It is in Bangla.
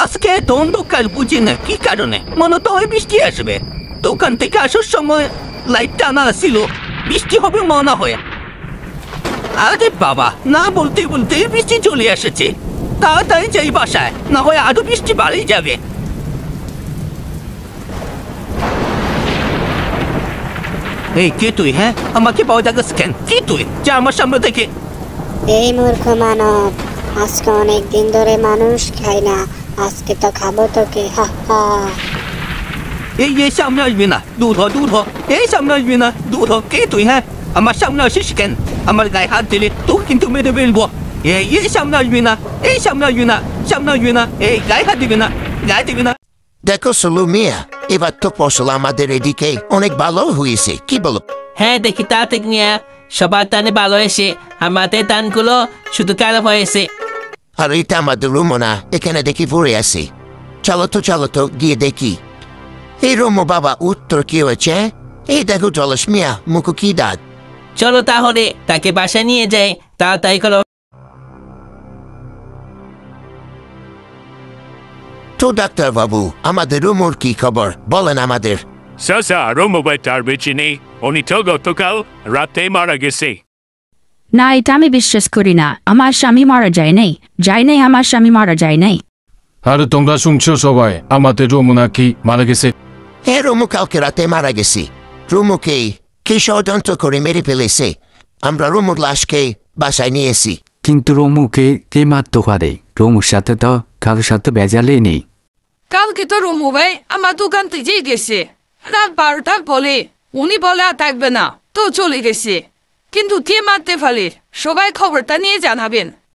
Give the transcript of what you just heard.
আজকে এত অন্ধকার বুঝি না কি কারণে, মনে তো হয় বৃষ্টি আসবে। দোকান থেকে আসার সময় লাইট টানা ছিল, বৃষ্টি হবে মনে হয়। আরে বাবা, না বলতে বলতে বৃষ্টি চলে এসেছে। তাড়াতাড়ি যাই বাসায়, না হয় আরো বৃষ্টি বাড়িয়ে যাবে। এই কে তুই? হ্যাঁ, আমাকে পাওয়া যাবে কেন? কি তুই যা আমার সামনে থেকে। এই মূর্খ মানব, আজকে অনেক দিন ধরে মানুষ খায় না, আজকে তো খাবো তোকে। হা হা। এই সামনে আসবি না, দূর হ দূর হ। এই সামনে আসবি না, দূর হ। কে তুই? হ্যাঁ, আমার সামনে আসিস কেন? আমার গায়ে হাত দিলে তোকে কিন্তু মেরে ফেলবো। এই সামনে আসবি না, এই সামনে আসবি না, সামনে আসবি না। এই গায়ে হাত দিবি না, গায়ে দিবি না। দেখো সুলু মিয়া, এবার তো ফসল আমাদের এদিকে অনেক ভালো হয়েছে, কি বলো? হ্যাঁ দেখি তাতে নিয়ে সবার টানে ভালো হয়েছে, আমাদের ধানগুলো শুধু খারাপ হয়েছে। আর এটা আমাদের রুমও না, এখানে দেখি পড়ে আছে। চলো তো গিয়ে দেখি। এই রুমো বাবা, উত্তর কি হয়েছে? এই দেখো জলস মিয়া, মুখো কি দাঁত। চলো তাহলে তাকে বাসায় নিয়ে যাই, তাড়াতাড়ি করো। তো ডাক্তার বাবু, আমাদের রুমোর কি খবর বলেন আমাদের। Sasa Romo বেটার বেঁচে নেই, উনি তো গতকাল রাতে মারা গেছে। না, এটা আমি বিশ্বাস করি না। আমার স্বামী মারা যায় নাই, আমার স্বামী মারা যায় নাই। আর তোমরা শুনছো সবাই, আমাদের রুমু নাকি মারা গেছে। হ্যাঁ, রুমু কালকে রাতে মারা গেছি। রুমুকে কে ষড়যন্ত্র করে মেরে ফেলেছে। আমরা রুমুর লাশকে বাসায় নিয়েছি। কিন্তু রমুকে কে মারতে পারে? রমুর সাথে তো কারোর সাথে বেজালেই নেই। কালকে তো রমু ভাই আমার দোকান থেকেই গেছে, রাত 12টার বলে উনি বলে আর থাকবে না, তো চলে গেছে। কিন্তু কে মারতে পারে সবাই খবরটা নিয়ে জানাবেন।